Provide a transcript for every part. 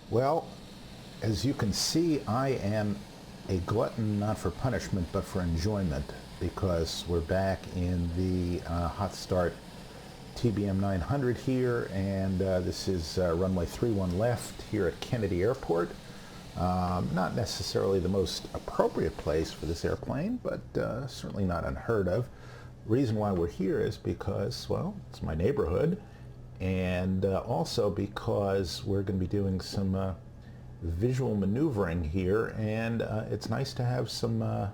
Well, as you can see, I am a glutton not for punishment but for enjoyment, because we're back in the HotStart TBM900 here, and this is runway 31 left here at Kennedy Airport. Not necessarily the most appropriate place for this airplane, but certainly not unheard of. Reason why we're here is because, well, it's my neighborhood, and also because we're going to be doing some visual maneuvering here, and it's nice to have some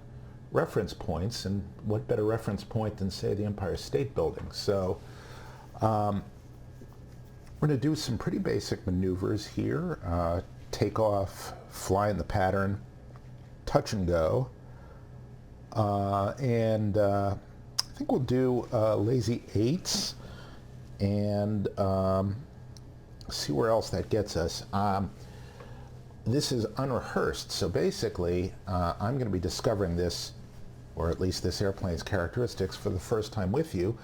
reference points, and what better reference point than, say, the Empire State Building. So we're going to do some pretty basic maneuvers here. Take off, fly in the pattern, touch and go, and I think we'll do lazy eights and see where else that gets us. This is unrehearsed, so basically I'm going to be discovering this, or at least this airplane's characteristics, for the first time with you,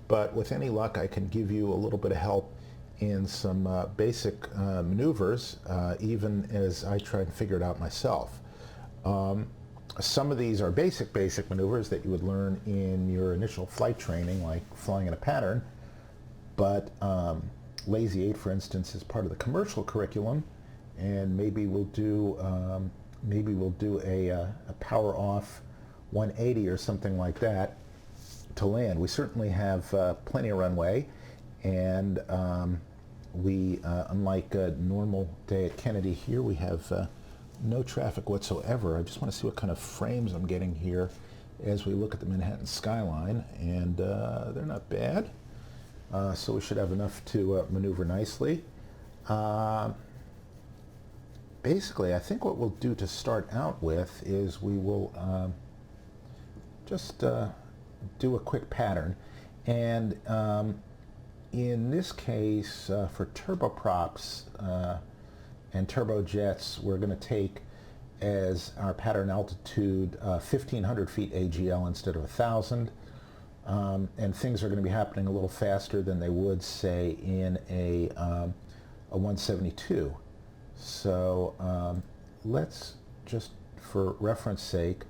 but with any luck I can give you a little bit of help in some basic maneuvers, even as I try and figure it out myself. Some of these are basic maneuvers that you would learn in your initial flight training, like flying in a pattern, but Lazy 8, for instance, is part of the commercial curriculum, and maybe we'll do a power off 180 or something like that to land. We certainly have plenty of runway, and unlike a normal day at Kennedy here, we have no traffic whatsoever. I just want to see what kind of frames I'm getting here as we look at the Manhattan skyline, and they're not bad. So we should have enough to maneuver nicely. Basically, I think what we'll do to start out with is we will just do a quick pattern, and in this case, for turboprops and turbojets, we're going to take as our pattern altitude 1,500 feet AGL instead of 1,000, and things are going to be happening a little faster than they would, say, in a 172. So let's just, for reference sake,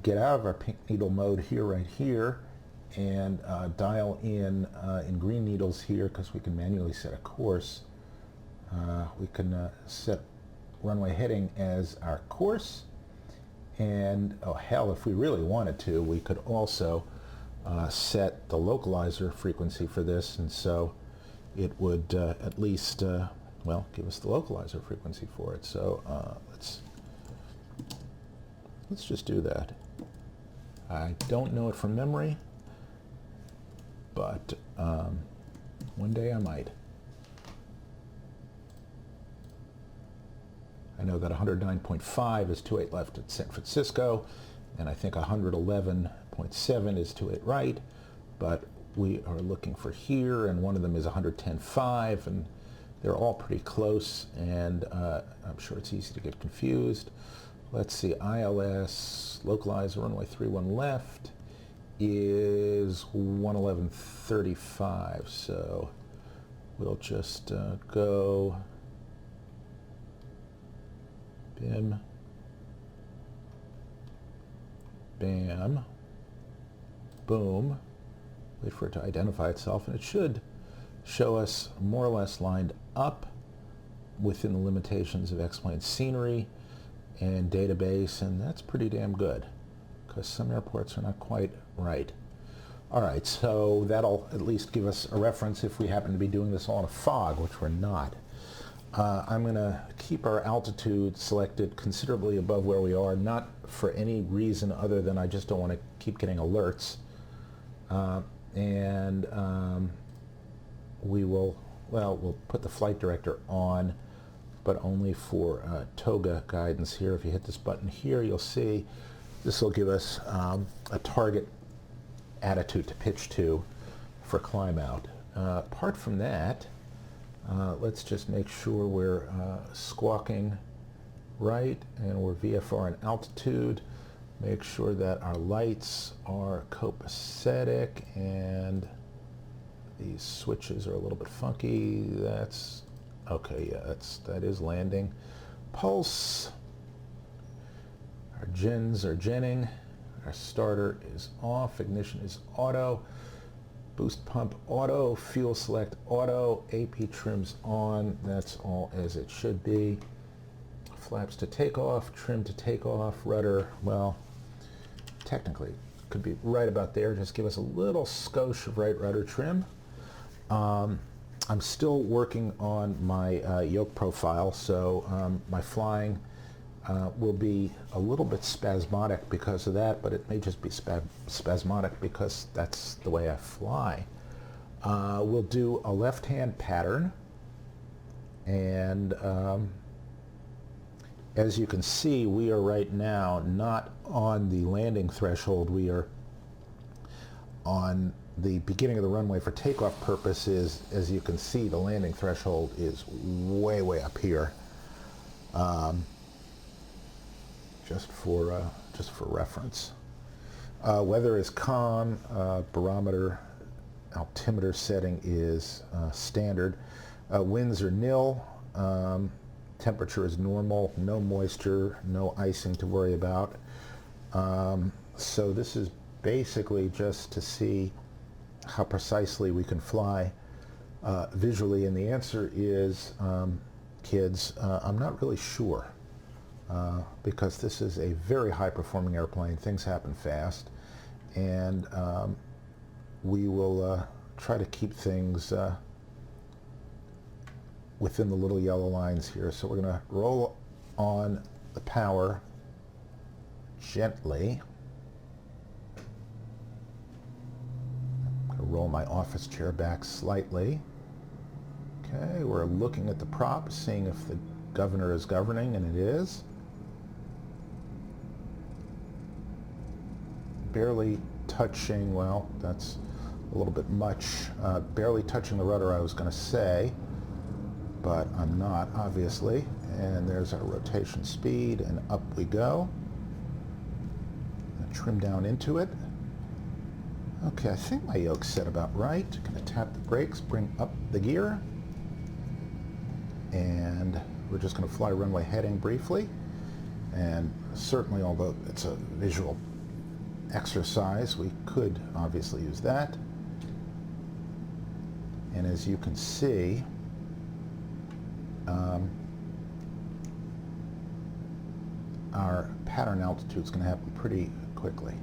get out of our pink needle mode here, right here, and dial in green needles here, because we can manually set a course. We can set runway heading as our course, and oh hell, if we really wanted to, we could also set the localizer frequency for this, and so it would at least well, give us the localizer frequency for it. So let's just do that. I don't know it from memory, but one day I might. I know that 109.5 is 28 left at San Francisco, and I think 111.7 is 28 right, but we are looking for here, and one of them is 110.5, and they're all pretty close, and I'm sure it's easy to get confused. Let's see, ILS, localizer, runway 31 left, is 111.35, so we'll just go bim, bam, boom, wait for it to identify itself, and it should show us more or less lined up within the limitations of X-plane scenery and database, and that's pretty damn good, because some airports are not quite right. All right, so that'll at least give us a reference if we happen to be doing this all in a fog, which we're not. I'm going to keep our altitude selected considerably above where we are, not for any reason other than I just don't want to keep getting alerts. We'll put the flight director on, but only for toga guidance here. If you hit this button here, you'll see this will give us a target attitude to pitch to for climb out. Apart from that, let's just make sure we're squawking right, and we're VFR and altitude. Make sure that our lights are copacetic, and these switches are a little bit funky. That's Okay, yeah, that is landing. Pulse. Our gens are genning. Our starter is off. Ignition is auto. Boost pump auto. Fuel select auto. AP trims on. That's all as it should be. Flaps to take off. Trim to take off. Rudder, well, technically could be right about there. Just give us a little skosh of right rudder trim. I'm still working on my yoke profile, so my flying will be a little bit spasmodic because of that, but it may just be spasmodic because that's the way I fly. We'll do a left-hand pattern, and as you can see, we are right now not on the landing threshold. We are on the beginning of the runway for takeoff purposes. As you can see, the landing threshold is way, way up here. Just for reference. Weather is calm. Barometer altimeter setting is standard. Winds are nil. Temperature is normal. No moisture. No icing to worry about. So this is basically just to see how precisely we can fly visually, and the answer is, kids, I'm not really sure. Because this is a very high-performing airplane. Things happen fast, and we will try to keep things within the little yellow lines here. So we're going to roll on the power gently. I'm going to roll my office chair back slightly. Okay, we're looking at the prop, seeing if the governor is governing, and it is. Barely touching, well, that's a little bit much. Barely touching the rudder, I was going to say, but I'm not, obviously. And there's our rotation speed, and up we go. Trim down into it. Okay, I think my yoke's set about right. Going to tap the brakes, bring up the gear, and we're just going to fly runway heading briefly. And certainly, although it's a visual exercise, we could obviously use that. And as you can see, our pattern altitude is going to happen pretty quickly.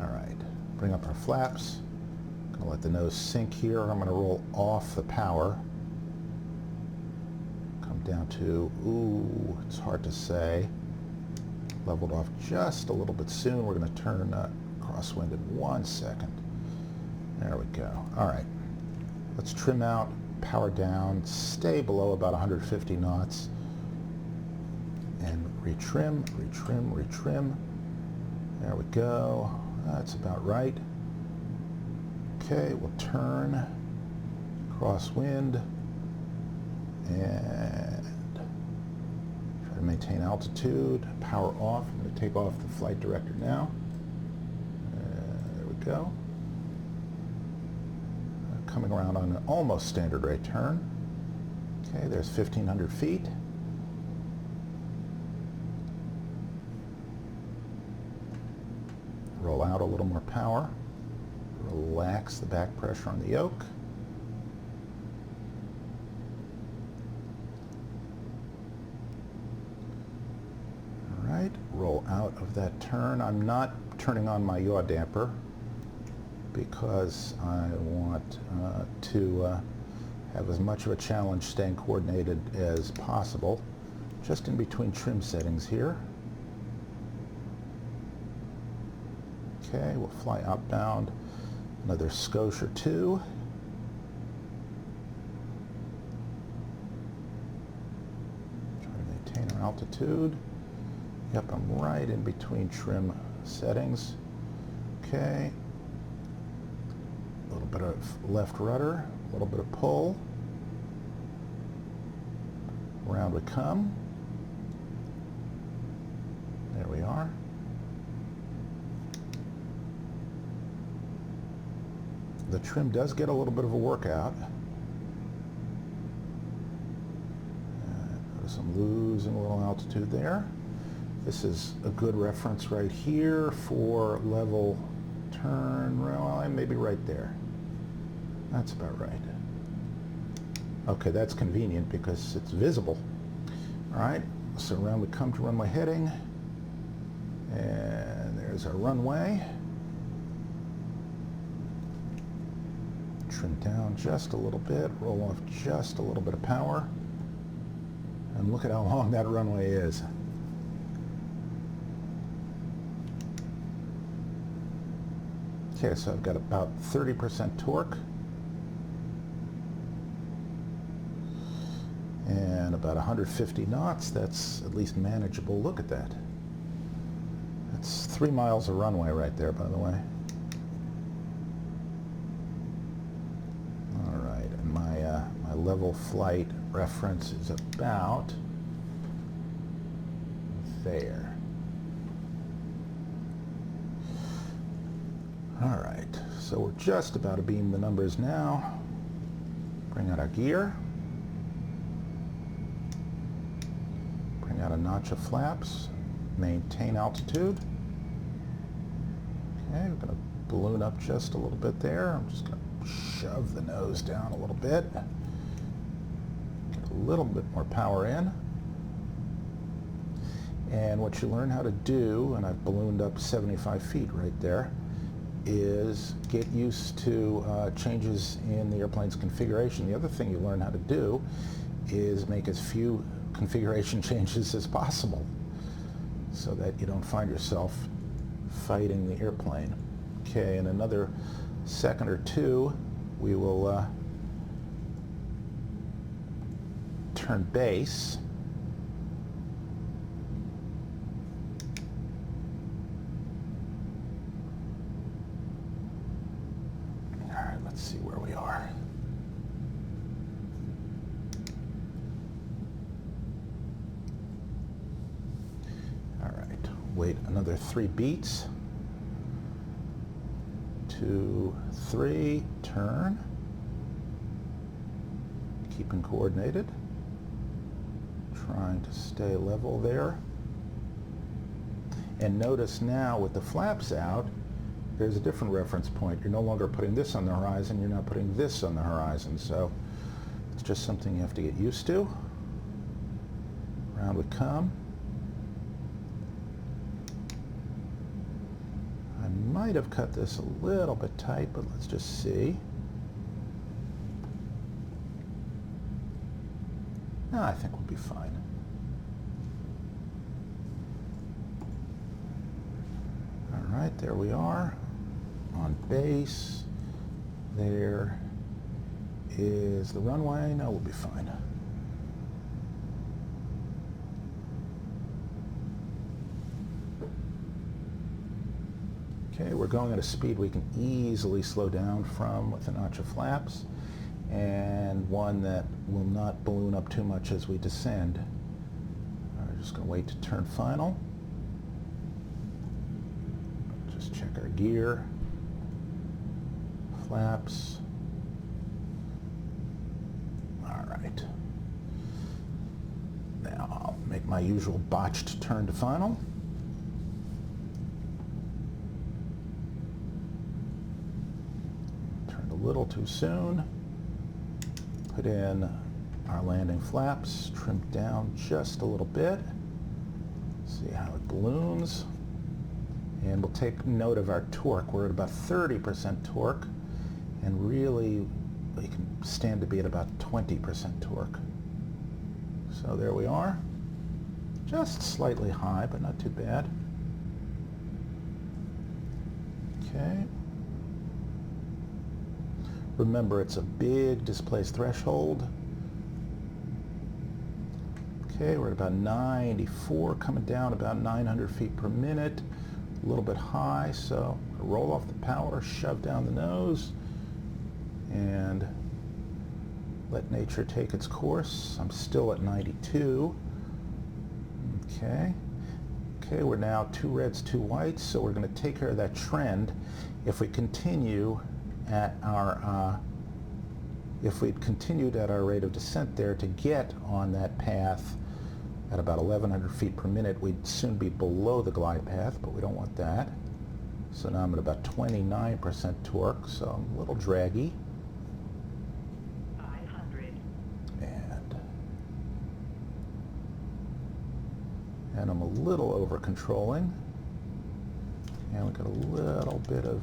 All right, bring up our flaps. I'm going to let the nose sink here. I'm going to roll off the power. Come down to, ooh, it's hard to say. Leveled off just a little bit soon. We're going to turn crosswind in 1 second. There we go. All right. Let's trim out, power down, stay below about 150 knots, and retrim, retrim, retrim. There we go. That's about right. Okay, we'll turn, crosswind, and try to maintain altitude. Power off. I'm going to take off the flight director now. There we go. Coming around on an almost standard right turn. Okay, there's 1,500 feet. Roll out a little more power. Relax the back pressure on the yoke. All right, roll out of that turn. I'm not turning on my yaw damper because I want to have as much of a challenge staying coordinated as possible. Just in between trim settings here. Okay, we'll fly outbound another skosh or two. Try to maintain our altitude. Yep, I'm right in between trim settings. Okay. A little bit of left rudder, a little bit of pull. Around we come. There we are. the trim does get a little bit of a workout. Notice I'm losing a little altitude there. This is a good reference right here for level turn, well, maybe right there. That's about right. Okay, that's convenient because it's visible. All right, so around we come to runway heading, and there's our runway. Trim down just a little bit, roll off just a little bit of power, and look at how long that runway is. Okay, so I've got about 30% torque and about 150 knots. That's at least manageable. Look at that. That's 3 miles of runway right there, by the way. All right, and my level flight reference is about there. All right, so we're just about to beam the numbers now. Bring out our gear. Bring out a notch of flaps. Maintain altitude. Okay, we're going to balloon up just a little bit there. I'm just going to shove the nose down a little bit. Get a little bit more power in. And what you learn how to do, and I've ballooned up 75 feet right there, is get used to changes in the airplane's configuration. The other thing you learn how to do is make as few configuration changes as possible so that you don't find yourself fighting the airplane. Okay, in another second or two, we will turn base. Let's see where we are. All right, wait another 3 beats. 2, 3, turn. Keeping coordinated. Trying to stay level there. And notice now with the flaps out, there's a different reference point. You're no longer putting this on the horizon, you're now putting this on the horizon. So it's just something you have to get used to. Around we come. I might have cut this a little bit tight, but let's just see. No, I think we'll be fine. All right, there we are. On base. There is the runway. No, we'll be fine. Okay, we're going at a speed we can easily slow down from with a notch of flaps, and one that will not balloon up too much as we descend. We're just going to wait to turn final. Just check our gear. Flaps. All right. Now I'll make my usual botched turn to final. Turned a little too soon. Put in our landing flaps, trimmed down just a little bit. See how it balloons. And we'll take note of our torque. We're at about 30% torque. And really, we can stand to be at about 20% torque. So there we are. Just slightly high, but not too bad. Okay. Remember, it's a big displaced threshold. Okay, we're at about 94, coming down about 900 feet per minute. A little bit high, so roll off the power, shove down the nose, and let nature take its course. I'm still at 92. Okay. Okay, we're now 2 reds, 2 whites, so we're going to take care of that trend. If we continue at our, if we'd continued at our rate of descent there to get on that path at about 1,100 feet per minute, we'd soon be below the glide path, but we don't want that. So now I'm at about 29% torque, so I'm a little draggy. 500. And I'm a little over controlling. And we've got a little bit of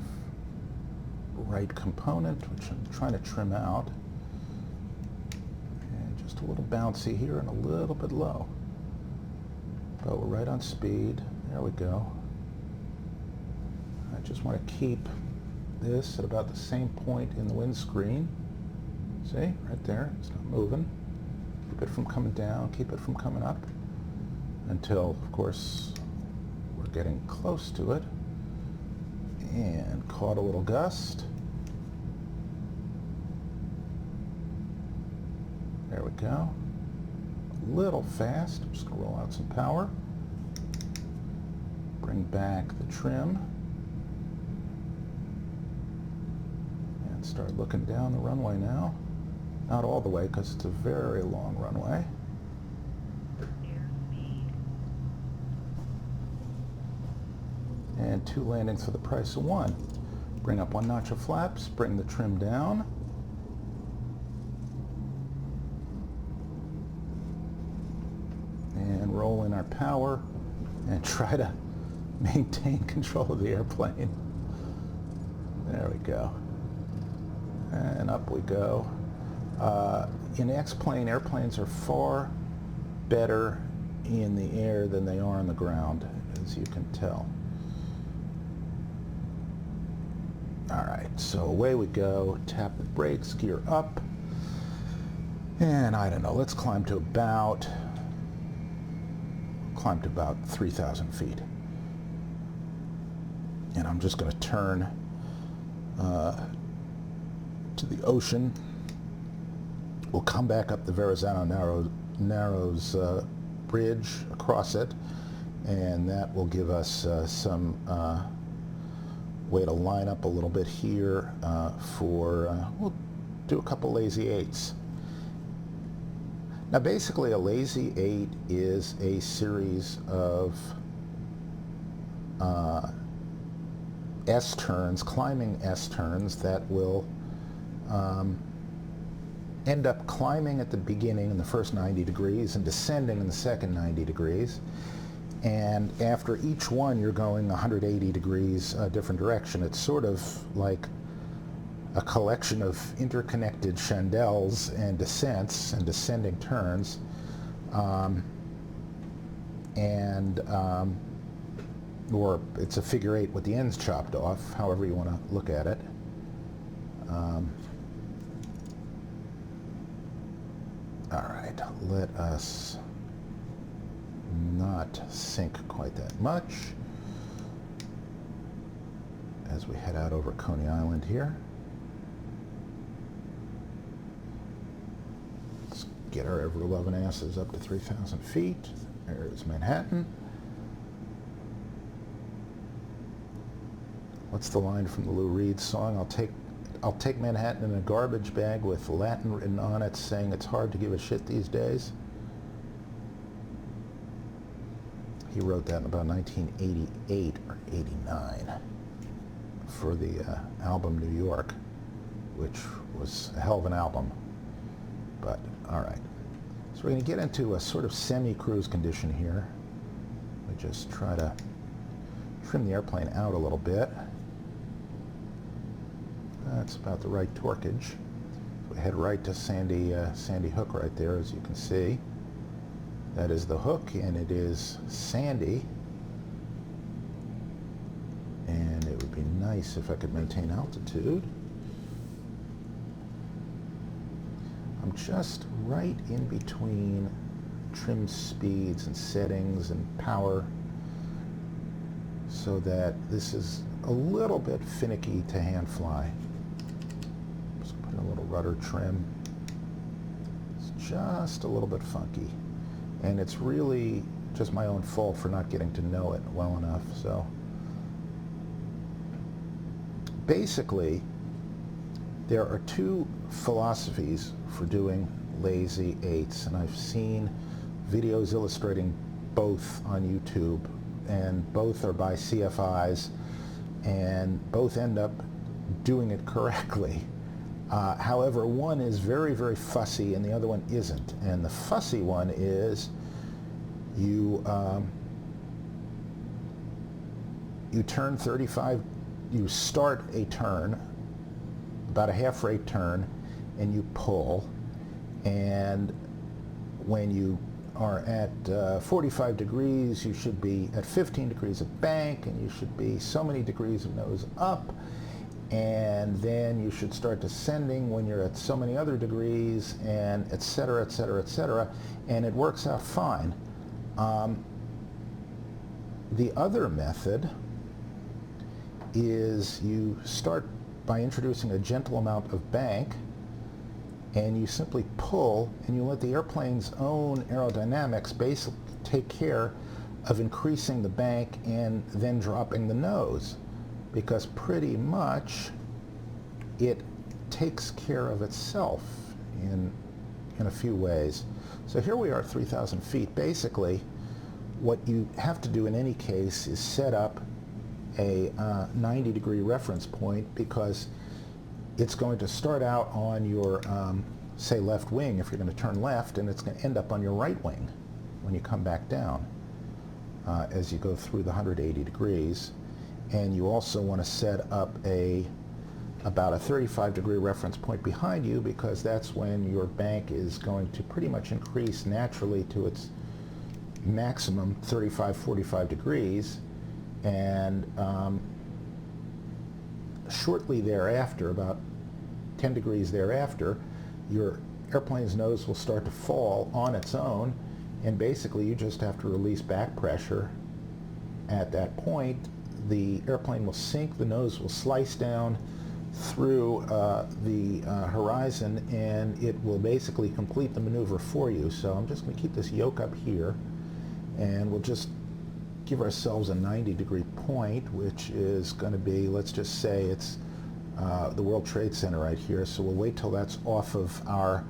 right component, which I'm trying to trim out. And just a little bouncy here and a little bit low. But we're right on speed. There we go. I just want to keep this at about the same point in the windscreen. See, right there, it's not moving. Keep it from coming down, keep it from coming up, until, of course, we're getting close to it. And caught a little gust. There we go. A little fast. I'm just going to roll out some power. Bring back the trim. And start looking down the runway now. Not all the way, because it's a very long runway. And 2 landings for the price of 1. Bring up 1 notch of flaps, bring the trim down. And roll in our power and try to maintain control of the airplane. There we go. And up we go. In X-plane, airplanes are far better in the air than they are on the ground, as you can tell. All right, so away we go. Tap the brakes, gear up. And I don't know, let's climb to about 3,000 feet. And I'm just going to turn to the ocean. We'll come back up the Verrazano Narrows bridge, across it, and that will give us some way to line up a little bit here we'll do a couple lazy 8s. Now basically a lazy 8 is a series of S-turns, climbing S-turns that will end up climbing at the beginning in the first 90 degrees and descending in the second 90 degrees. And after each one, you're going 180 degrees different direction. It's sort of like a collection of interconnected chandelles and descents and descending turns. Or it's a figure 8 with the ends chopped off, however you want to look at it. All right, let us not sink quite that much as we head out over Coney Island here. Let's get our ever-loving asses up to 3,000 feet. There's Manhattan. What's the line from the Lou Reed song? I'll take Manhattan in a garbage bag with Latin written on it saying it's hard to give a shit these days. He wrote that in about 1988 or 89 for the album New York, which was a hell of an album. But, all right. So we're going to get into a sort of semi-cruise condition here. We just try to trim the airplane out a little bit. That's about the right torquage. We head right to Sandy Hook right there, as you can see. That is the hook, and it is sandy. And it would be nice if I could maintain altitude. I'm just right in between trim speeds and settings and power, so that this is a little bit finicky to hand fly. Just put in a little rudder trim. It's just a little bit funky. And it's really just my own fault for not getting to know it well enough. So basically, There are two philosophies for doing lazy eights, and I've seen videos illustrating both on YouTube, and both are by CFIs, and both end up doing it correctly. However, one is very, very fussy and the other one isn't. And the fussy one is you turn 35, you start a turn, about a half-rate turn, and you pull. And when you are at 45 degrees, you should be at 15 degrees of bank, and you should be so many degrees of nose up. And then you should start descending when you're at so many other degrees, and et cetera, et cetera, et cetera, and it works out fine. The other method is you start by introducing a gentle amount of bank, and you simply pull, and you let the airplane's own aerodynamics basically take care of increasing the bank and then dropping the nose, because pretty much it takes care of itself in a few ways. So here we are at 3,000 feet. Basically, what you have to do in any case is set up a 90-degree reference point, because it's going to start out on your, say, left wing if you're going to turn left, and it's going to end up on your right wing when you come back down as you go through the 180 degrees. And you also want to set up about a 35-degree reference point behind you, because that's when your bank is going to pretty much increase naturally to its maximum 35-45 degrees. And shortly thereafter, about 10 degrees thereafter, your airplane's nose will start to fall on its own, and basically you just have to release back pressure. At that point, the airplane will sink, the nose will slice down through the horizon, and it will basically complete the maneuver for you. So I'm just going to keep this yoke up here, and we'll just give ourselves a 90-degree point, which is going to be, let's just say it's the World Trade Center right here. So we'll wait till that's off of our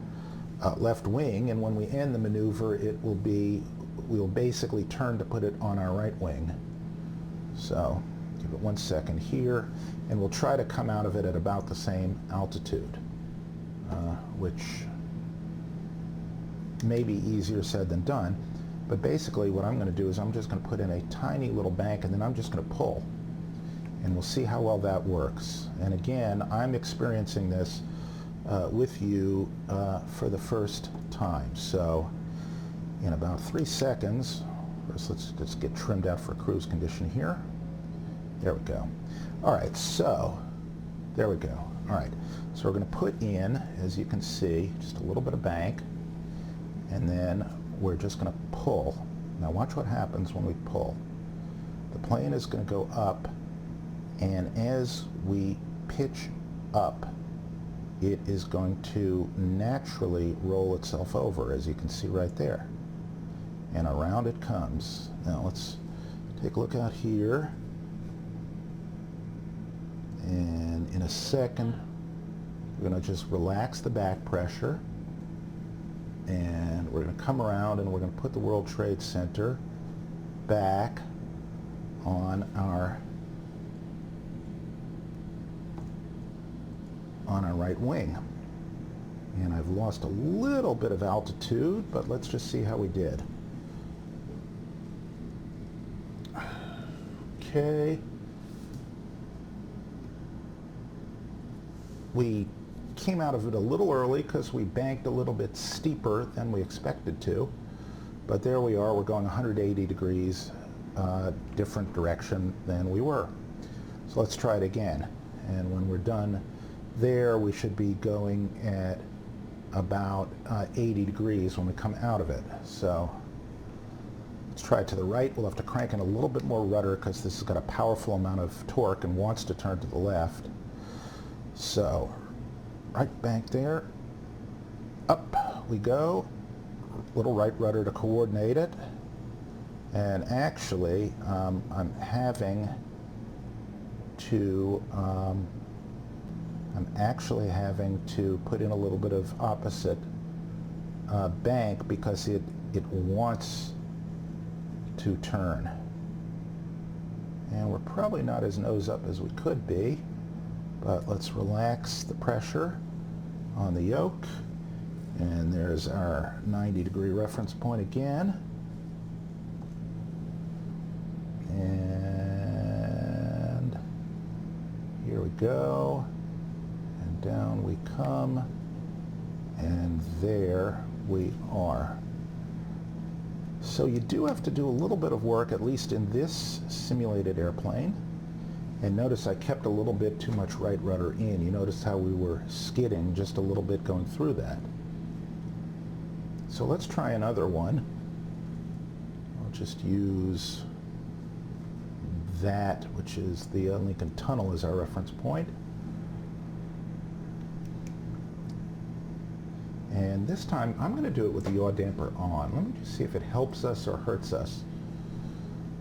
left wing, and when we end the maneuver, we'll basically turn to put it on our right wing. So give it 1 second here, and we'll try to come out of it at about the same altitude, which may be easier said than done. But basically what I'm going to do is I'm just going to put in a tiny little bank, and then I'm just going to pull, and we'll see how well that works. And again, I'm experiencing this with you for the first time. So in about 3 seconds, first let's just get trimmed out for cruise condition here. There we go. All right, so there we go. All right, so we're going to put in, as you can see, just a little bit of bank, and then we're just going to pull. Now watch what happens when we pull. The plane is going to go up, and as we pitch up, it is going to naturally roll itself over, as you can see right there. And around it comes. Now let's take a look out here. And in a second, we're going to just relax the back pressure. And we're going to come around, and we're going to put the World Trade Center back on our right wing. And I've lost a little bit of altitude, but let's just see how we did. Okay. We came out of it a little early because we banked a little bit steeper than we expected to, but there we are. We're going 180 degrees different direction than we were. So let's try it again, and when we're done there, we should be going at about 80 degrees when we come out of it. So let's try it to the right. We'll have to crank in a little bit more rudder because this has got a powerful amount of torque and wants to turn to the left. So right bank there, up we go, little right rudder to coordinate it, and actually I'm having to I'm actually having to put in a little bit of opposite bank because it wants to turn. And we're probably not as nose up as we could be, but let's relax the pressure on the yoke. And there's our 90-degree reference point again. And here we go. And down we come. And there we are. So you do have to do a little bit of work, at least in this simulated airplane. And notice I kept a little bit too much right rudder in. You notice how we were skidding just a little bit going through that. So let's try another one. I'll just use that, which is the Lincoln Tunnel, as our reference point. And this time I'm going to do it with the yaw damper on. Let me just see if it helps us or hurts us.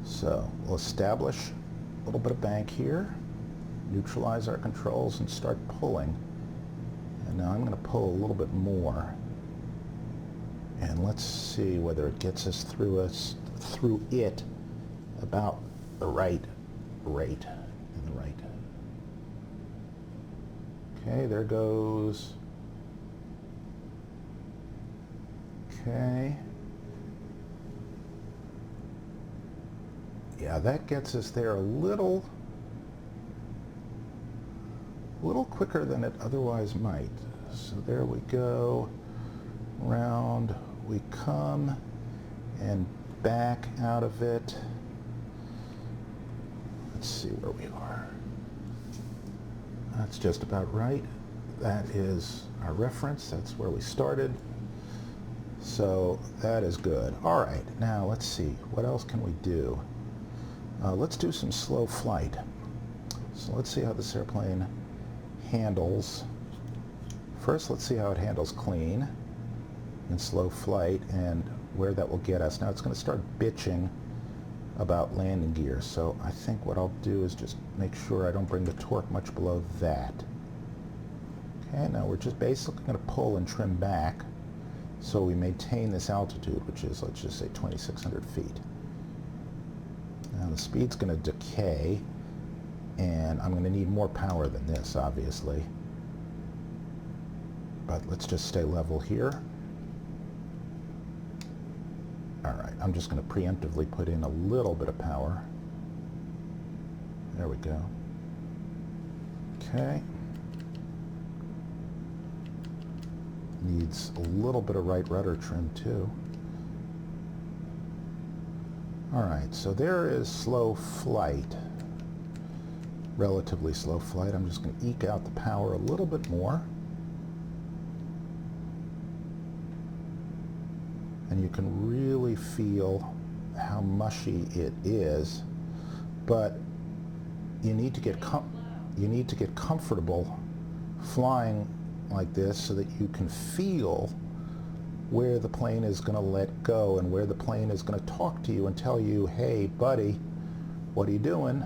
So we'll establish a little bit of bank here, neutralize our controls, and start pulling. And now I'm going to pull a little bit more. And let's see whether it gets us through it about the right rate. And the right. Okay, there goes. Okay. Yeah, that gets us there a little quicker than it otherwise might. So there we go. Round we come and back out of it. Let's see where we are. That's just about right. That is our reference. That's where we started. So that is good. All right, now let's see. What else can we do? Let's do some slow flight. So let's see how this airplane handles. First, let's see how it handles clean in slow flight and where that will get us. Now it's going to start bitching about landing gear, so I think what I'll do is just make sure I don't bring the torque much below that. Okay, now we're just basically going to pull and trim back so we maintain this altitude, which is, let's just say, 2,600 feet. Now the speed's going to decay, and I'm going to need more power than this, obviously. But let's just stay level here. All right, I'm just going to preemptively put in a little bit of power. There we go. Okay. Needs a little bit of right rudder trim too. All right, so there is slow flight. Relatively slow flight. I'm just going to eke out the power a little bit more. And you can really feel how mushy it is, but you need to get comfortable flying like this so that you can feel where the plane is going to let go and where the plane is going to talk to you and tell you, hey buddy, what are you doing?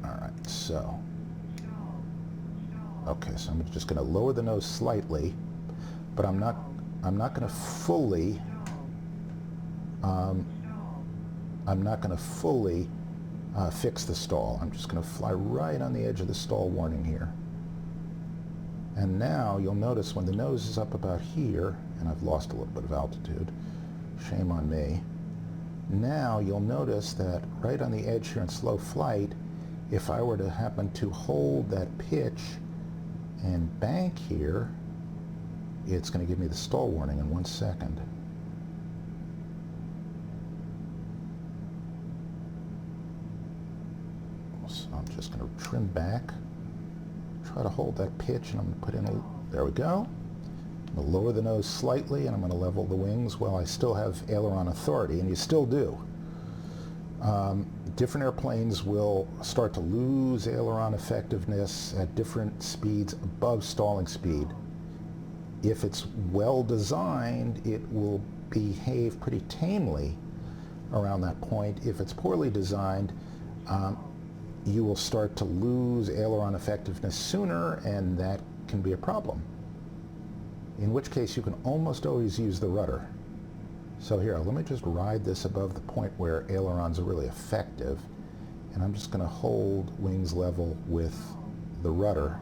All right, so okay, so I'm just going to lower the nose slightly, but I'm not going to fully fix the stall. I'm just going to fly right on the edge of the stall warning here. And now you'll notice when the nose is up about here, and I've lost a little bit of altitude, shame on me. Now you'll notice that right on the edge here in slow flight, if I were to happen to hold that pitch and bank here, it's going to give me the stall warning in 1 second. So I'm just going to trim back, try to hold that pitch, and I'm going to put in there we go. I'm going to lower the nose slightly, and I'm going to level the wings while I still have aileron authority, and you still do. Different airplanes will start to lose aileron effectiveness at different speeds above stalling speed. If it's well designed, it will behave pretty tamely around that point. If it's poorly designed, you will start to lose aileron effectiveness sooner, and that can be a problem. In which case you can almost always use the rudder. So here, let me just ride this above the point where ailerons are really effective, and I'm just going to hold wings level with the rudder.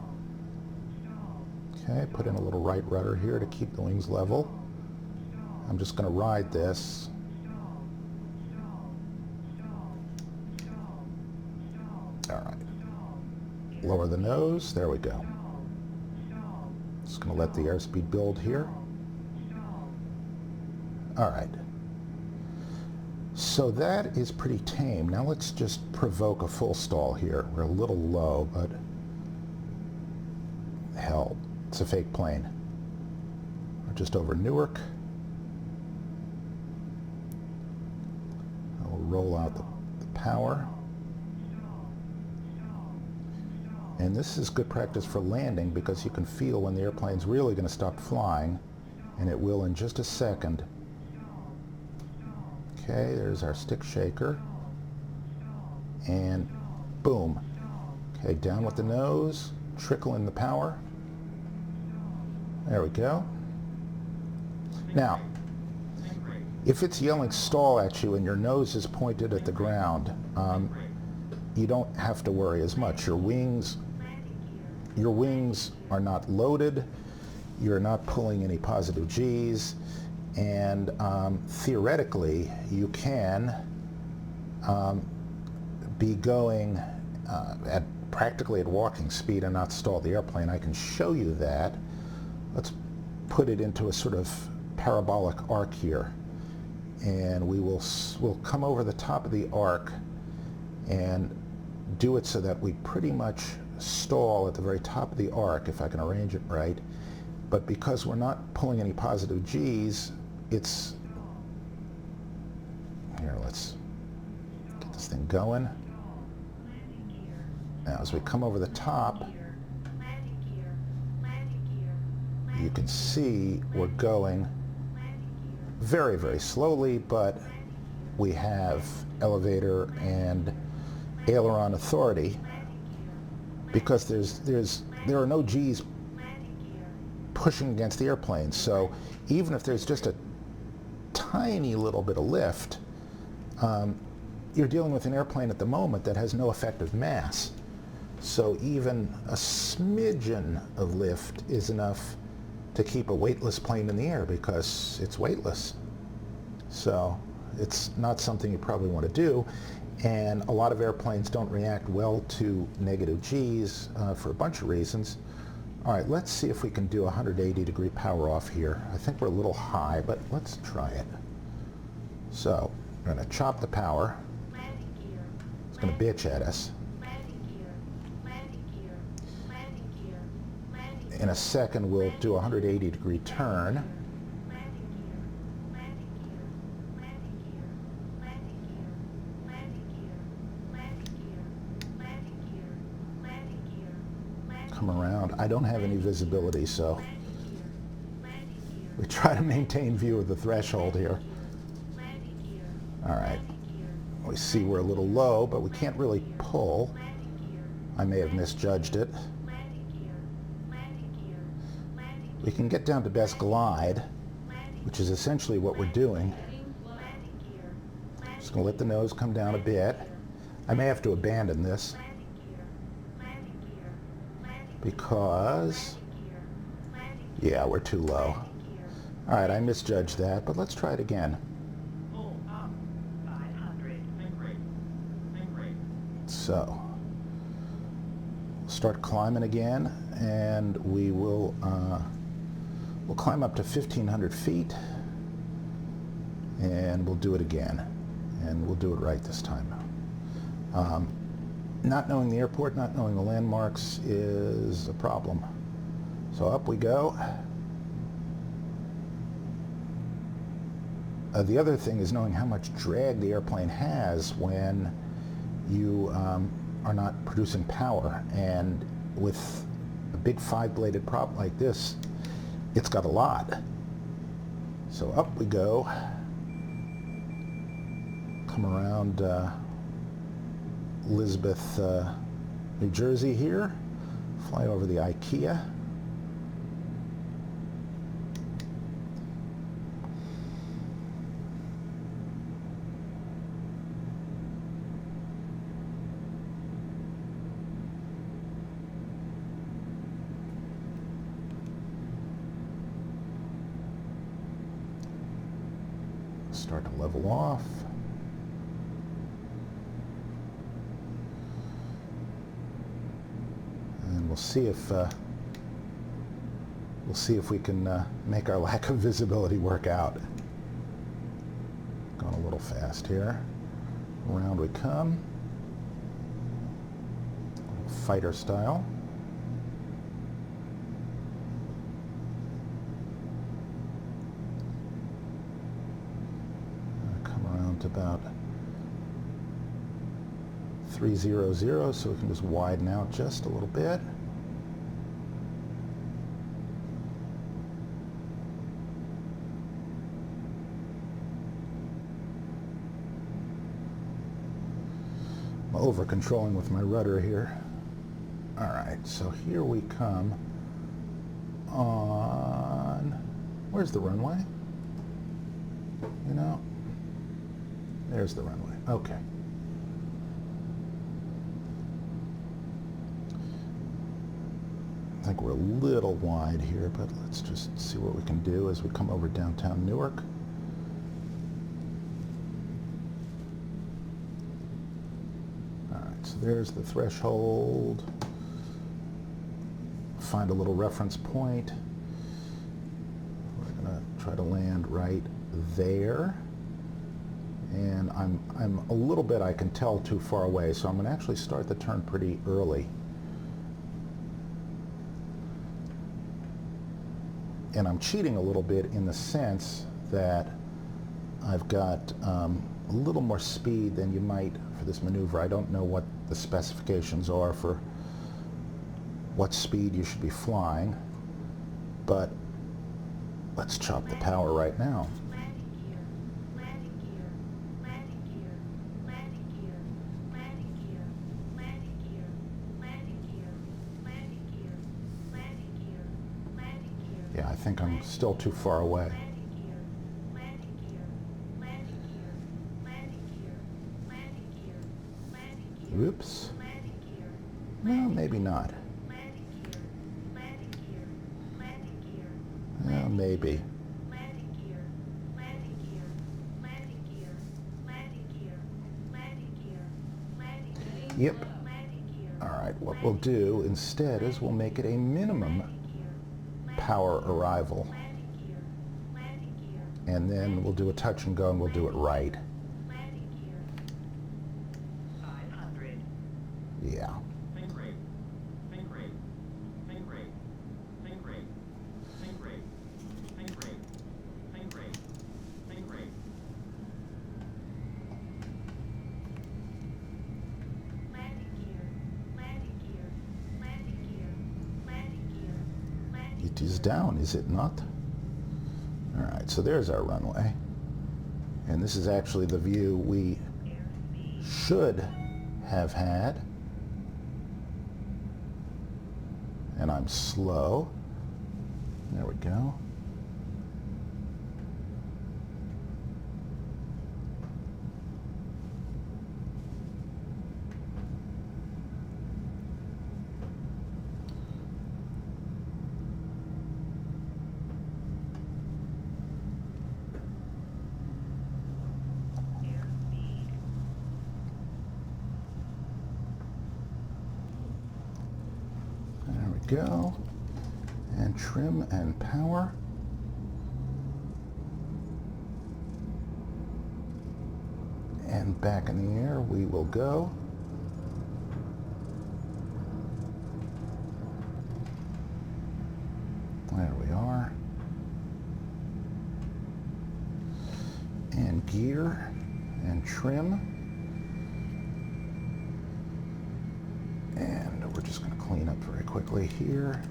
Okay, put in a little right rudder here to keep the wings level. I'm just going to ride this. All right. Lower the nose. There we go. Just going to let the airspeed build here. All right. So that is pretty tame. Now let's just provoke a full stall here. We're a little low, but hell, it's a fake plane. We're just over Newark. I'll roll out the power. And this is good practice for landing because you can feel when the airplane's really going to stop flying, and it will in just a second. Okay, there's our stick shaker. And boom. Okay, down with the nose, trickle in the power. There we go. Now, if it's yelling stall at you and your nose is pointed at the ground, you don't have to worry as much. Your wings are not loaded. You're not pulling any positive G's. And theoretically, you can be going at practically at walking speed and not stall the airplane. I can show you that. Let's put it into a sort of parabolic arc here, and we'll come over the top of the arc and do it so that we pretty much stall at the very top of the arc, if I can arrange it right. But because we're not pulling any positive G's, it's here. Let's get this thing going. Now, as we come over the top, you can see we're going very, very slowly, but we have elevator and aileron authority because there are no G's pushing against the airplane. So even if there's just a tiny little bit of lift, you're dealing with an airplane at the moment that has no effective mass. So even a smidgen of lift is enough to keep a weightless plane in the air because it's weightless. So it's not something you probably want to do. And a lot of airplanes don't react well to negative G's for a bunch of reasons. All right, let's see if we can do 180-degree power off here. I think we're a little high, but let's try it. So we're going to chop the power. It's going to bitch at us. In a second, we'll do a 180-degree turn. Come around. I don't have any visibility, so we try to maintain view of the threshold here. All right. We see we're a little low, but we can't really pull. I may have misjudged it. We can get down to best glide, which is essentially what we're doing. Just going to let the nose come down a bit. I may have to abandon this because, yeah, we're too low. All right, I misjudged that, but let's try it again. So, start climbing again, and we'll climb up to 1,500 feet, and we'll do it again, and we'll do it right this time. Not knowing the airport, not knowing the landmarks is a problem. So up we go. The other thing is knowing how much drag the airplane has when you are not producing power. And with a big 5-bladed prop like this, it's got a lot. So up we go. Come around Elizabeth, New Jersey here. Fly over the IKEA. Start to level off. And we'll see if we can make our lack of visibility work out. Going a little fast here. Around we come. A little fighter style. About 300, so we can just widen out just a little bit. I'm over controlling with my rudder here. All right, so here we come on, where's the runway? You know, there's the runway. Okay. I think we're a little wide here, but let's just see what we can do as we come over downtown Newark. All right, so there's the threshold. Find a little reference point. We're gonna try to land right there. And I'm a little bit, I can tell, too far away, so I'm going to actually start the turn pretty early. And I'm cheating a little bit in the sense that I've got a little more speed than you might for this maneuver. I don't know what the specifications are for what speed you should be flying, but let's chop the power right now. Yeah, I think I'm still too far away. Oops. No, maybe not. Well, maybe. Yep. All right, what we'll do instead is we'll make it a minimum power arrival, and then we'll do a touch and go, and we'll do it right. 500. Yeah. Think rate. Think rate. Think rate. Think rate. Think rate. Think rate. Think rate. Think rate. Landing gear. Landing gear. Landing gear. Landing gear. Landing. It is down, is it not? All right, so there's our runway. And this is actually the view we should have had. And I'm slow. There we go. Go and trim and power, and back in the air we will go. There we are, and gear and trim, and we're just going to clean up very quickly here.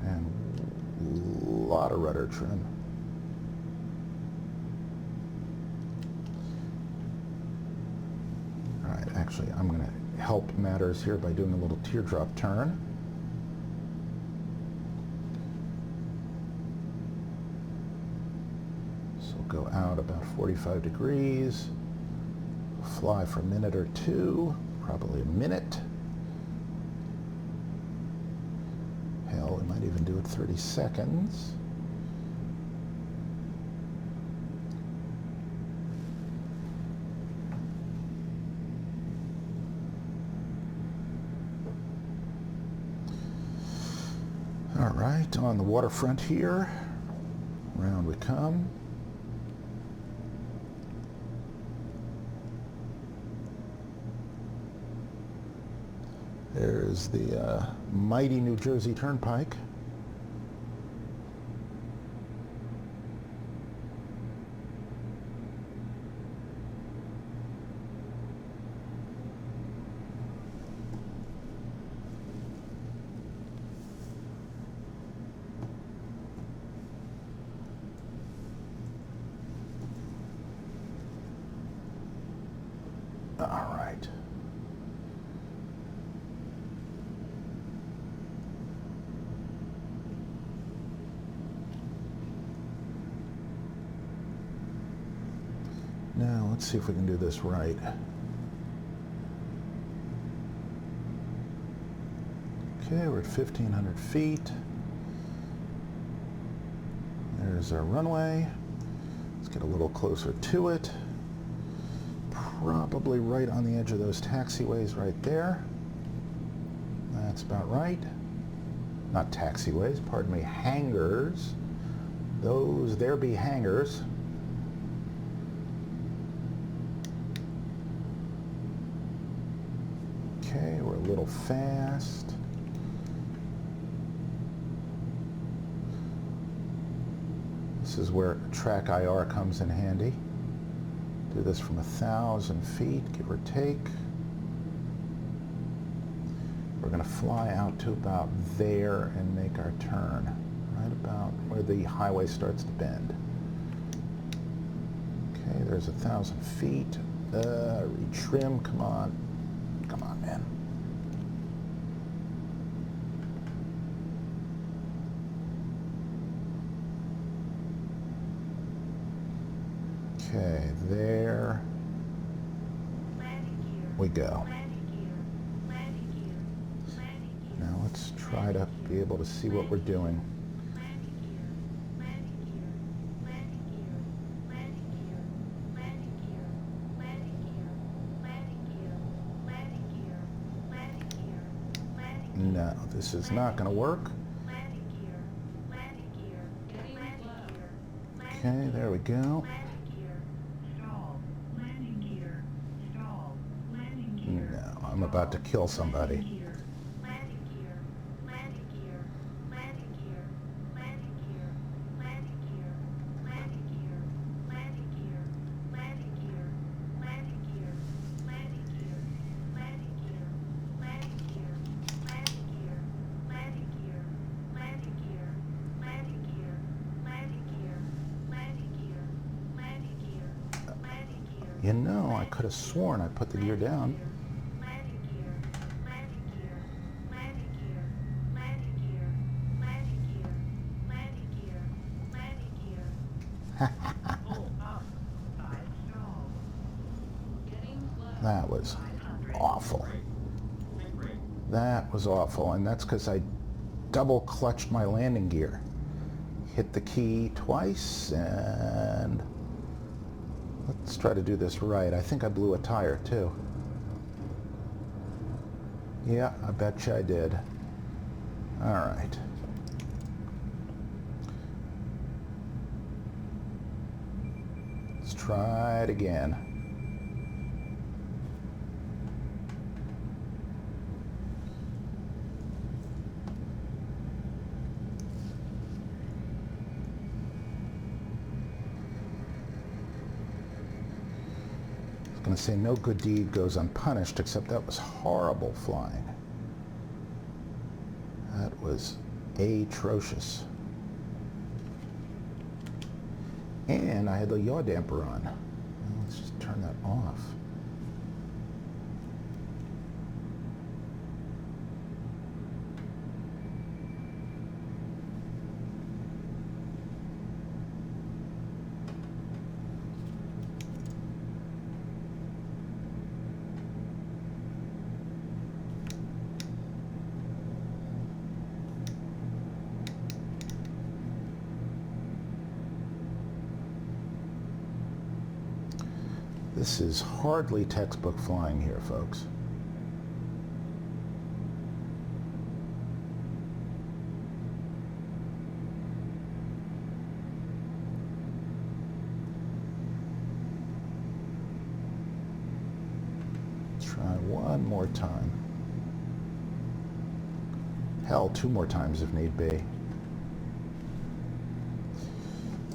And a lot of rudder trim. Actually, I'm going to help matters here by doing a little teardrop turn. So go out about 45 degrees, fly for a minute or two, probably a minute. Hell, we might even do it 30 seconds. All right, on the waterfront here, round we come. There's the mighty New Jersey Turnpike. All right. Now, let's see if we can do this right. Okay, we're at 1,500 feet. There's our runway. Let's get a little closer to it. Probably right on the edge of those taxiways right there. That's about right. Not taxiways, pardon me, hangars. Those there be hangars. Okay, we're a little fast. This is where track IR comes in handy. Do this from 1,000 feet, give or take. We're going to fly out to about there and make our turn, right about where the highway starts to bend. Okay, there's 1,000 feet. Retrim, come on. Come on, man. Okay, there we go. Now let's try to be able to see what we're doing. No, this is not going to work. Okay, there we go. No, I'm about to kill somebody. You know, I could have sworn I put the gear down. That was awful. That was awful, and that's because I double clutched my landing gear. Hit the key twice, and let's try to do this right. I think I blew a tire too. Yeah, I bet you I did. All right. Let's try it again. I was going to say no good deed goes unpunished, except that was horrible flying. That was atrocious. And I had the yaw damper on. Let's just turn that off. This is hardly textbook flying here, folks. Try one more time. Hell, two more times if need be.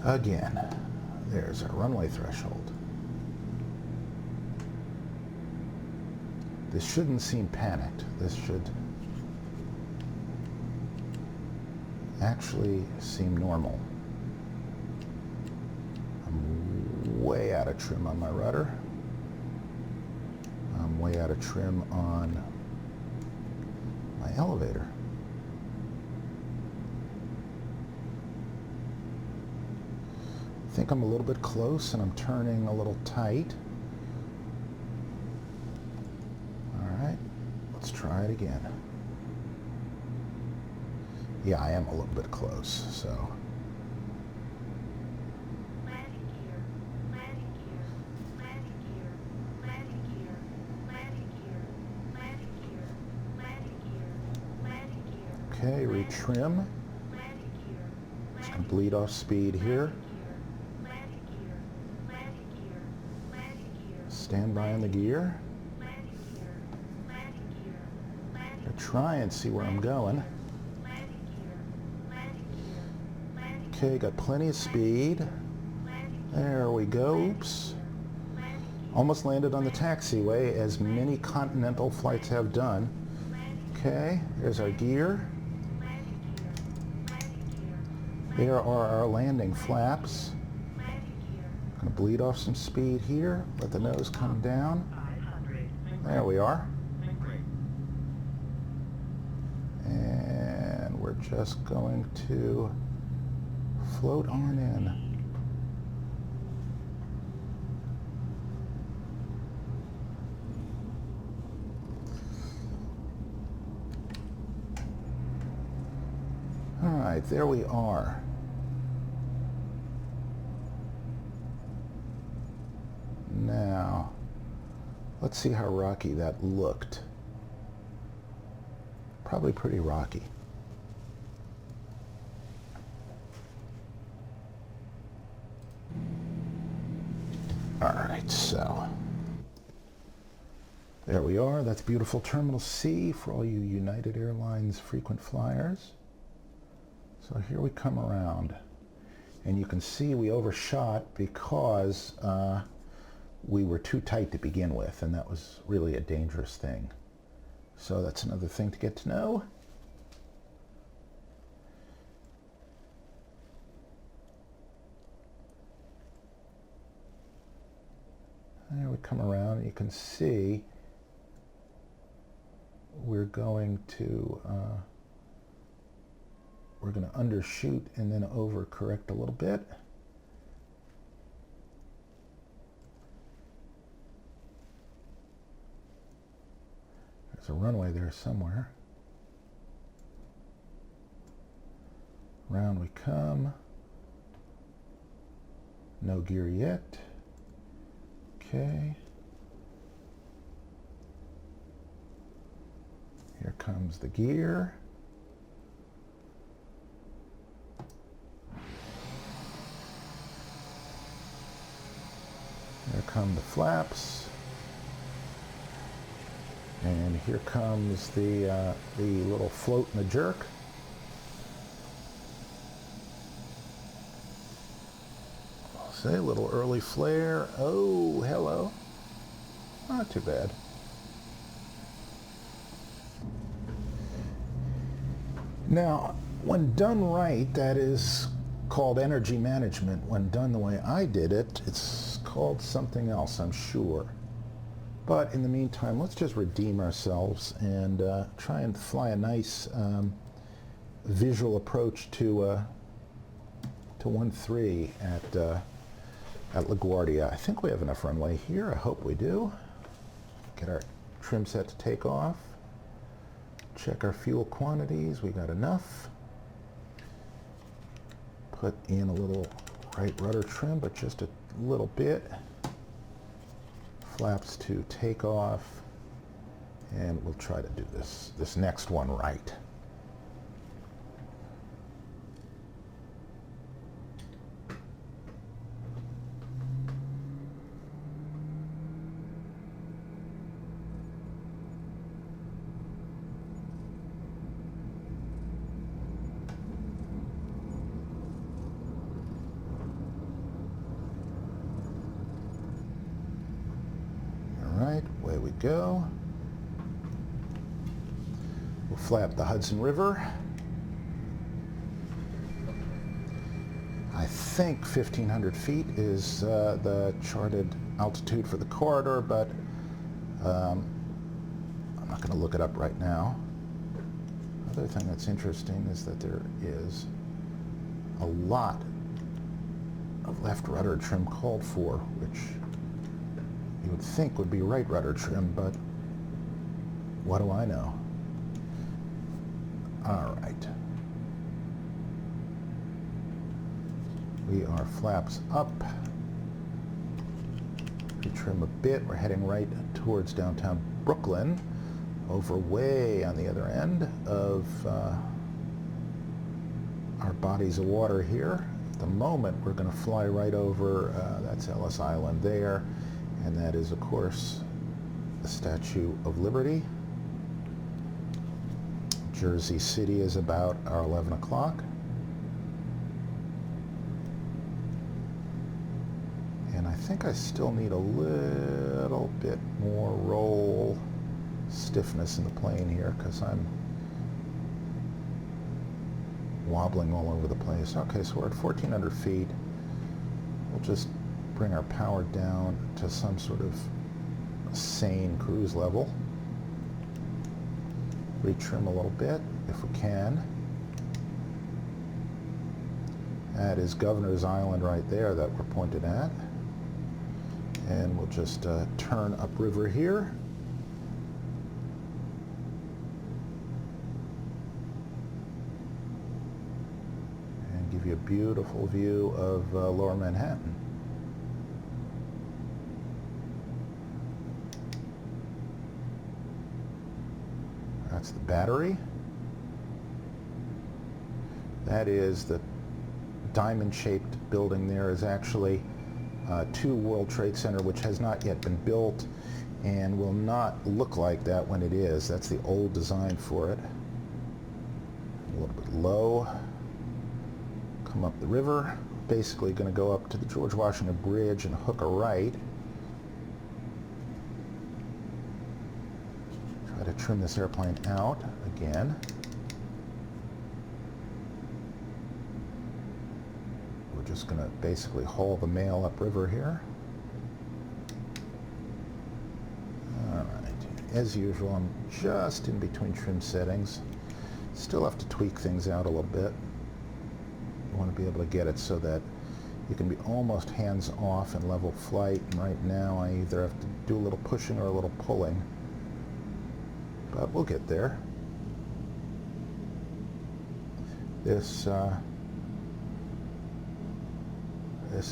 Again, there's our runway threshold. This shouldn't seem panicked. This should actually seem normal. I'm way out of trim on my rudder. I'm way out of trim on my elevator. I think I'm a little bit close and I'm turning a little tight. All right, let's try it again. Yeah, I am a little bit close, so. Landing gear, landing gear, landing gear, landing gear, landing gear, landing gear, landing gear, landing gear. Okay, retrim. Landing gear, Just gonna bleed off speed here. landing gear, landing gear, landing gear, Stand by on the gear. landing gear, landing gear, landing Gonna try and see where I'm going. landing gear, landing gear, landing Okay, got plenty of speed. There we go. Oops. Almost landed on the taxiway, as many continental flights have done. Okay, there's our gear. There are our landing flaps. Gonna bleed off some speed here. Let the nose come down. There we are. Think rate. And we're just going to float on in. All right, there we are. Now, let's see how rocky that looked. Probably pretty rocky. All right, so there we are. That's beautiful Terminal C for all you United Airlines frequent flyers. So here we come around, and you can see we overshot because we were too tight to begin with, and that was really a dangerous thing. So that's another thing to get to know. There we come around, and you can see we're going to undershoot and then overcorrect a little bit. There's a runway there somewhere. Round we come. No gear yet. Okay. Here comes the gear. There come the flaps. And here comes the little float and the jerk. I'll say a little early flare. Oh, hello. Not too bad. Now, when done right, that is called energy management. When done the way I did it, it's called something else, I'm sure. But in the meantime, let's just redeem ourselves and try and fly a nice visual approach to 1-3 at LaGuardia. I think we have enough runway here. I hope we do. Get our trim set to take off. Check our fuel quantities. We got enough. Put in a little right rudder trim, but just a little bit. flaps to take off, and we'll try to do this next one right. Away we go. We'll flap the Hudson River. I think 1,500 feet is the charted altitude for the corridor, but I'm not going to look it up right now. Another thing that's interesting is that there is a lot of left rudder trim called for, which you would think would be right rudder trim, but what do I know? All right. We are flaps up. We trim a bit. We're heading right towards downtown Brooklyn, over way on the other end of our bodies of water here. At the moment, we're going to fly right over, that's Ellis Island there. And that is, of course, the Statue of Liberty. Jersey City is about our 11 o'clock. And I think I still need a little bit more roll stiffness in the plane here because I'm wobbling all over the place. Okay, so we're at 1,400 feet. We'll just bring our power down to some sort of sane cruise level. Retrim a little bit if we can. That is Governor's Island right there that we're pointed at. And we'll just turn upriver here. And give you a beautiful view of Lower Manhattan. That's the Battery. That is the diamond-shaped building there is actually 2 World Trade Center, which has not yet been built and will not look like that when it is. That's the old design for it. A little bit low. Come up the river. Basically going to go up to the George Washington Bridge and hook a right. Try to trim this airplane out again. We're just going to basically haul the mail upriver here. All right, as usual, I'm just in between trim settings. Still have to tweak things out a little bit. You want to be able to get it so that you can be almost hands-off in level flight. And right now, I either have to do a little pushing or a little pulling. But we'll get there. This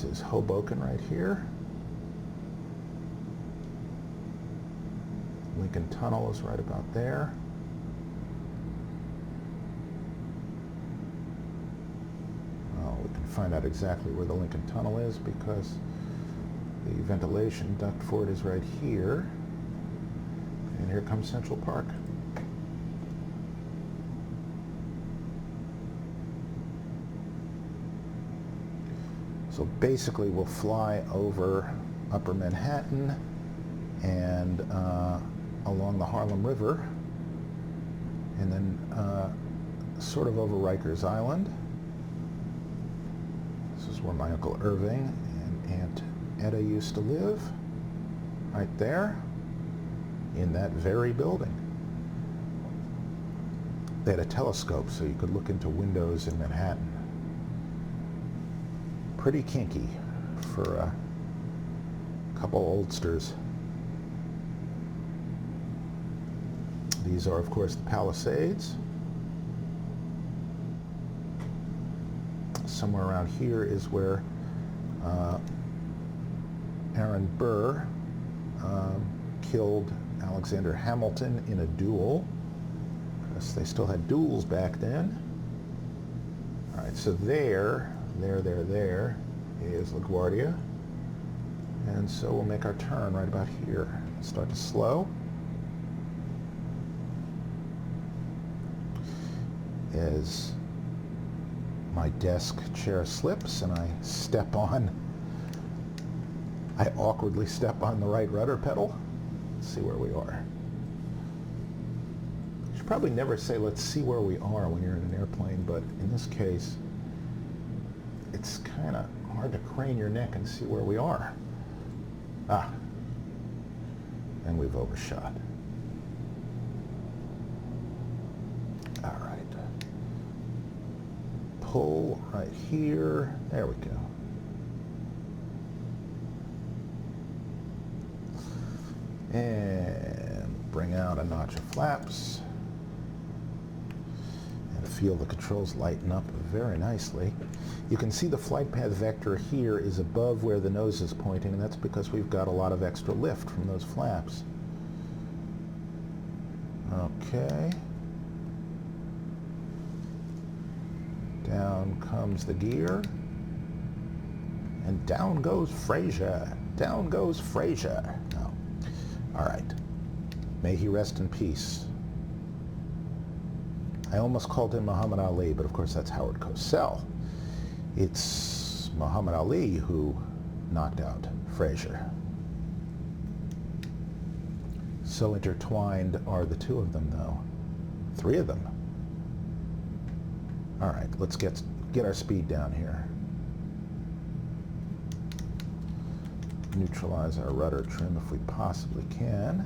is Hoboken right here. Lincoln Tunnel is right about there. Well, we can find out exactly where the Lincoln Tunnel is because the ventilation duct for it is right here. And here comes Central Park. So basically we'll fly over Upper Manhattan and along the Harlem River and then sort of over Rikers Island. This is where my Uncle Irving and Aunt Etta used to live, right there in that very building. They had a telescope so you could look into windows in Manhattan. Pretty kinky for a couple oldsters. These are, of course, the Palisades. Somewhere around here is where Aaron Burr killed Alexander Hamilton in a duel, because they still had duels back then. All right, so there is LaGuardia. And so we'll make our turn right about here. Start to slow. As my desk chair slips and I awkwardly step on the right rudder pedal. Let's see where we are. You should probably never say let's see where we are when you're in an airplane, but in this case, it's kind of hard to crane your neck and see where we are. Ah, and we've overshot. All right. Pull right here. There we go. And bring out a notch of flaps. And feel the controls lighten up very nicely. You can see the flight path vector here is above where the nose is pointing, and that's because we've got a lot of extra lift from those flaps. Okay. Down comes the gear. And down goes Fraser. Down goes Fraser. Oh. All right. May he rest in peace. I almost called him Muhammad Ali, but of course that's Howard Cosell. It's Muhammad Ali who knocked out Fraser. So intertwined are the two of them, though. Three of them. All right, let's get our speed down here. Neutralize our rudder trim if we possibly can.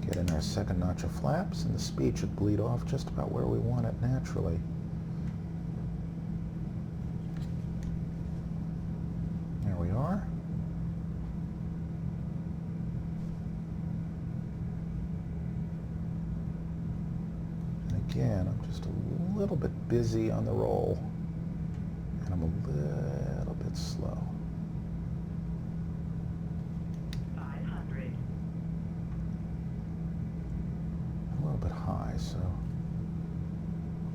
Get in our second notch of flaps, and the speed should bleed off just about where we want it naturally. There we are. And again, I'm just a little bit busy on the roll, and I'm a little bit slow. 500. A little bit high, so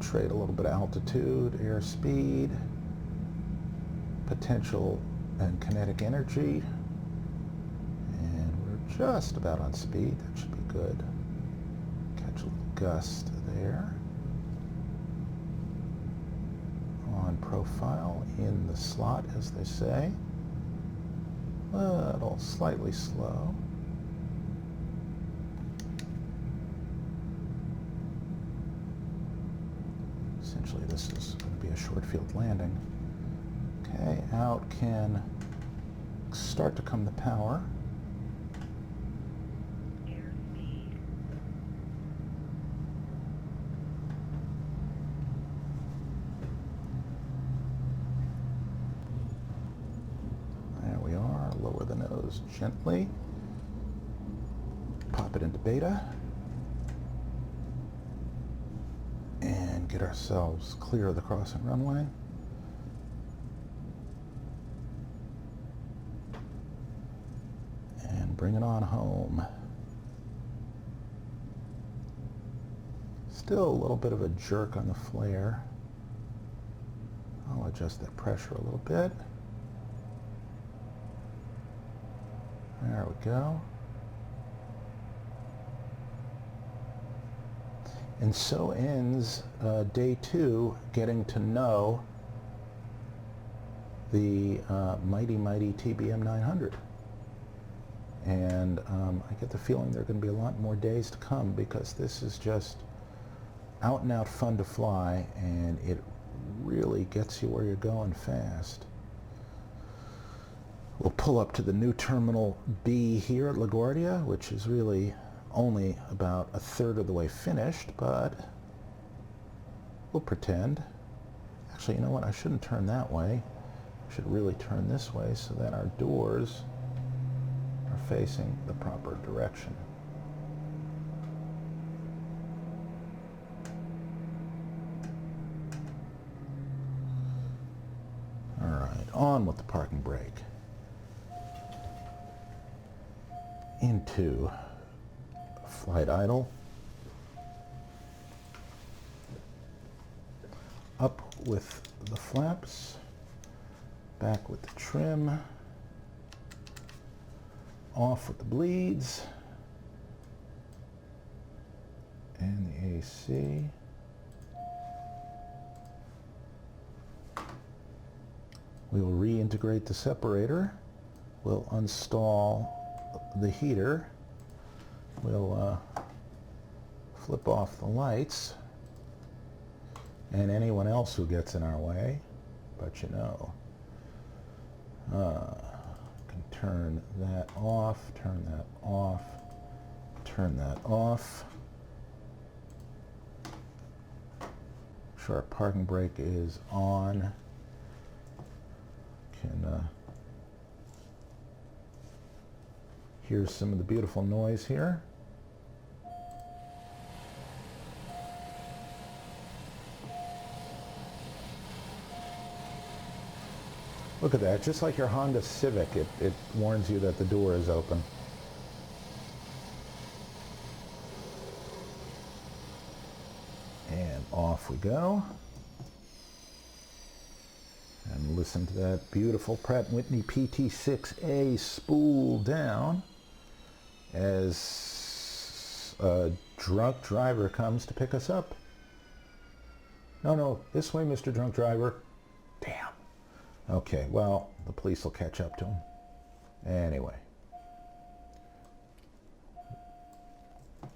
trade a little bit of altitude, airspeed, potential and kinetic energy, and we're just about on speed. That should be good. Catch a little gust there. On profile, in the slot, as they say. Little slightly slow. Essentially, this is going to be a short field landing. Okay, out can start to come the power. Airspeed. There we are. Lower the nose gently. Pop it into beta. And get ourselves clear of the crossing runway. And bring it on home. Still a little bit of a jerk on the flare. I'll adjust that pressure a little bit. There we go. And so ends day 2, getting to know the mighty TBM900. And I get the feeling there are going to be a lot more days to come, because this is just out and out fun to fly, and it really gets you where you're going fast. We'll pull up to the new Terminal B here at LaGuardia, which is really only about a third of the way finished, but we'll pretend. Actually, you know what? I shouldn't turn that way. I should really turn this way so that our doors are facing the proper direction. All right, on with the parking brake. into flight idle, up with the flaps, back with the trim, off with the bleeds, and the AC. We will reintegrate the separator. We'll install the heater. We'll flip off the lights and anyone else who gets in our way, but you know. Can turn that off, turn that off, turn that off. Sure, our parking brake is on. Can here's some of the beautiful noise here. Look at that, just like your Honda Civic, it warns you that the door is open. And off we go. And listen to that beautiful Pratt & Whitney PT6A spool down as a drunk driver comes to pick us up. No, this way, Mr. Drunk Driver. Damn. Okay, well, the police will catch up to him. Anyway.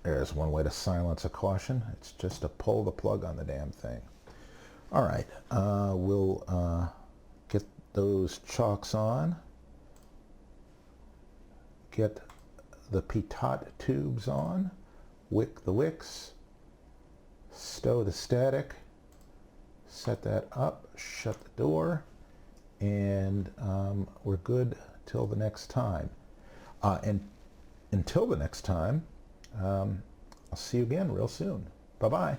There's one way to silence a caution. It's just to pull the plug on the damn thing. All right, we'll get those chocks on. Get the pitot tubes on. Wick the wicks. Stow the static. Set that up. Shut the door. And we're good till the next time. And until the next time, I'll see you again real soon. Bye-bye.